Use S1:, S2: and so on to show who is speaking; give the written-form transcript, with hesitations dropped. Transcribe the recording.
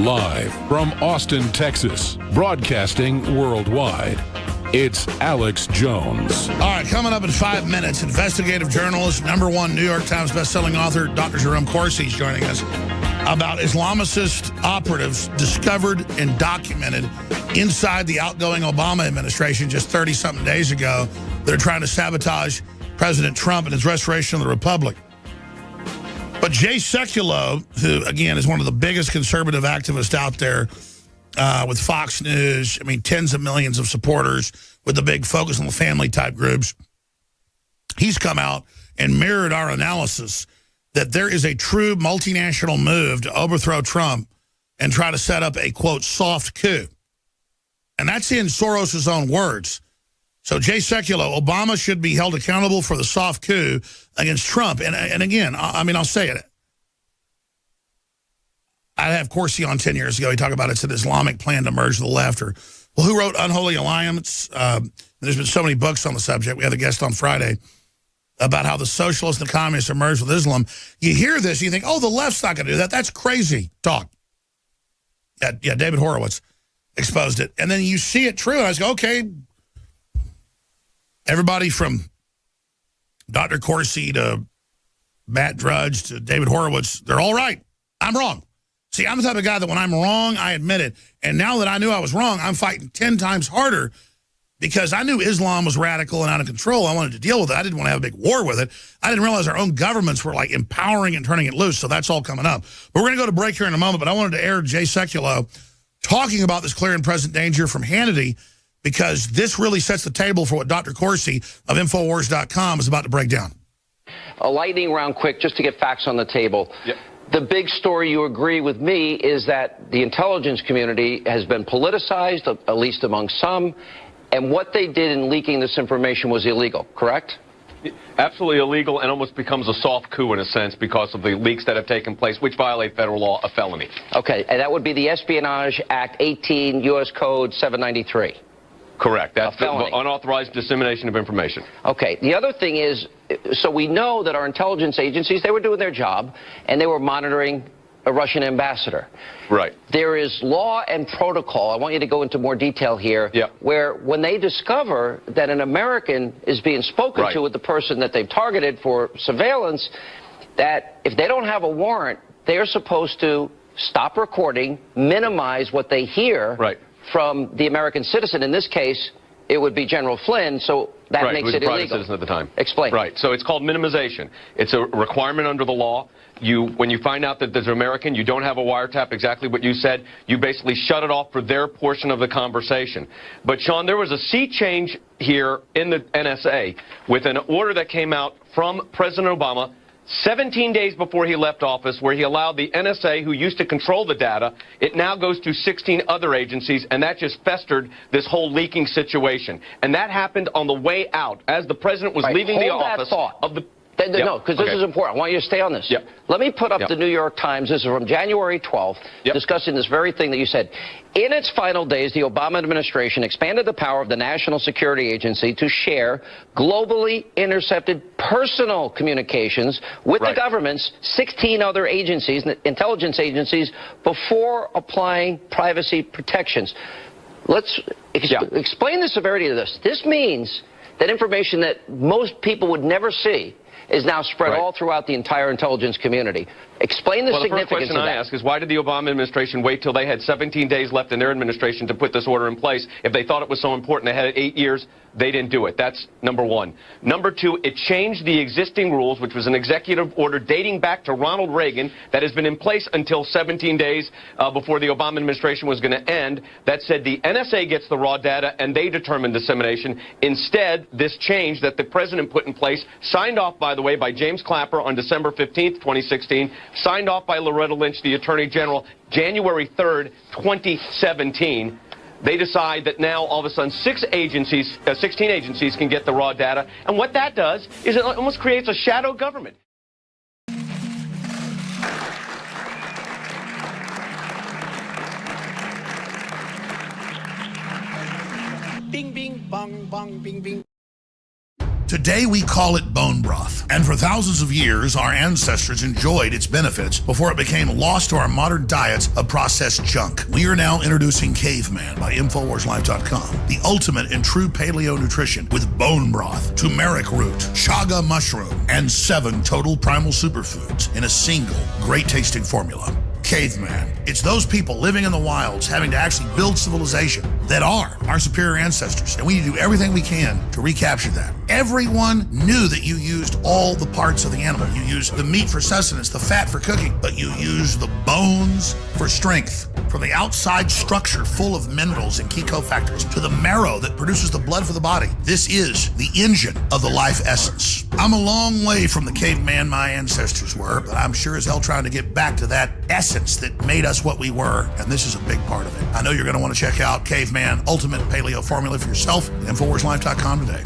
S1: Live from Austin, Texas, broadcasting worldwide, it's Alex Jones.
S2: All right, coming up in 5 minutes, investigative journalist, #1 New York Times bestselling author, Dr. Jerome Corsi is joining us about Islamicist operatives discovered and documented inside the outgoing Obama administration just 30-something days ago that are trying to sabotage President Trump and his restoration of the republic. But Jay Sekulow, who, again, is one of the biggest conservative activists out there with Fox News, I mean, tens of millions of supporters with the big focus on the family type groups, he's come out and mirrored our analysis that there is a true multinational move to overthrow Trump and try to set up a, quote, soft coup. And that's in Soros's own words. So Jay Sekulow, Obama should be held accountable for the soft coup against Trump. And again, I mean, I'll say it. I have Corsi on 10 years ago. He talked about it's an Islamic plan to merge the left. Or, well, who wrote Unholy Alliance? There's been so many books on the subject. We had a guest on Friday about how the socialists and the communists are merged with Islam. You hear this, you think, oh, the left's not going to do that. That's crazy talk. Yeah, David Horowitz exposed it. And then you see it true, and I was go, okay, everybody from Dr. Corsi to Matt Drudge to David Horowitz, they're all right. I'm wrong. See, I'm the type of guy that when I'm wrong, I admit it. And now that I knew I was wrong, I'm fighting 10 times harder because I knew Islam was radical and out of control. I wanted to deal with it. I didn't want to have a big war with it. I didn't realize our own governments were like empowering and turning it loose. So that's all coming up. But we're going to go to break here in a moment. But I wanted to air Jay Sekulow talking about this clear and present danger from Hannity, because this really sets the table for what Dr. Corsi of Infowars.com is about to break down.
S3: A lightning round quick, just to get facts on the table.
S4: Yep.
S3: The big story, you agree with me, is that the intelligence community has been politicized, at least among some, and what they did in leaking this information was illegal, correct?
S4: Absolutely illegal, and almost becomes a soft coup in a sense because of the leaks that have taken place, which violate federal law, a felony.
S3: Okay, and that would be the Espionage Act 18, U.S. Code 793.
S4: Correct. That's the unauthorized dissemination of information.
S3: Okay. The other thing is, so we know that our intelligence agencies, they were doing their job, and they were monitoring a Russian ambassador.
S4: Right.
S3: There is law and protocol, I want you to go into more detail here, where when they discover that an American is being spoken to with the person that they've targeted for surveillance, that if they don't have a warrant, they're supposed to stop recording, minimize what they hear from the American citizen. In this case, it would be General Flynn, so that makes it illegal.
S4: He was a private citizen at the time.
S3: Explain.
S4: Right, so it's called minimization. It's a requirement under the law. When you find out that there's an American, you don't have a wiretap, exactly what you said, you basically shut it off for their portion of the conversation. But, Sean, there was a sea change here in the NSA with an order that came out from President Obama 17 days before he left office, where he allowed the NSA, who used to control the data, it now goes to 16 other agencies, and that just festered this whole leaking situation. And that happened on the way out, as the president was leaving the office of the...
S3: No, because this is important. I want you to stay on this. Let me put up the New York Times. This is from January 12th, discussing this very thing that you said. In its final days, the Obama administration expanded the power of the National Security Agency to share globally intercepted personal communications with the government's 16 other agencies, intelligence agencies, before applying privacy protections. Let's explain the severity of this. This means that information that most people would never see is now spread all throughout the entire intelligence community. Explain the significance of that.
S4: The first question I ask is, why did the Obama administration wait till they had 17 days left in their administration to put this order in place? If they thought it was so important, they had 8 years, they didn't do it. That's number one. Number two, it changed the existing rules, which was an executive order dating back to Ronald Reagan that has been in place until 17 days before the Obama administration was going to end, that said the NSA gets the raw data and they determine dissemination. Instead, this change that the president put in place, signed off, by the way, by James Clapper on December 15th, 2016, signed off by Loretta Lynch, the Attorney General, January 3rd, 2017. They decide that now, all of a sudden, 16 agencies can get the raw data. And what that does is it almost creates a shadow government.
S5: Bing, bing, bong, bong, bing, bing.
S2: Today we call it bone broth. And for thousands of years, our ancestors enjoyed its benefits before it became lost to our modern diets of processed junk. We are now introducing Caveman by InfoWarsLife.com, the ultimate in true paleo nutrition with bone broth, turmeric root, chaga mushroom, and 7 total primal superfoods in a single great-tasting formula. Caveman. It's those people living in the wilds having to actually build civilization that are our superior ancestors. And we need to do everything we can to recapture that. Everyone knew that you used all the parts of the animal. You used the meat for sustenance, the fat for cooking, but you used the bones for strength. From the outside structure full of minerals and key cofactors to the marrow that produces the blood for the body. This is the engine of the life essence. I'm a long way from the caveman my ancestors were, but I'm sure as hell trying to get back to that essence that made us what we were, and this is a big part of it. I know you're going to want to check out Caveman Ultimate Paleo Formula for yourself at InfoWarsLife.com today.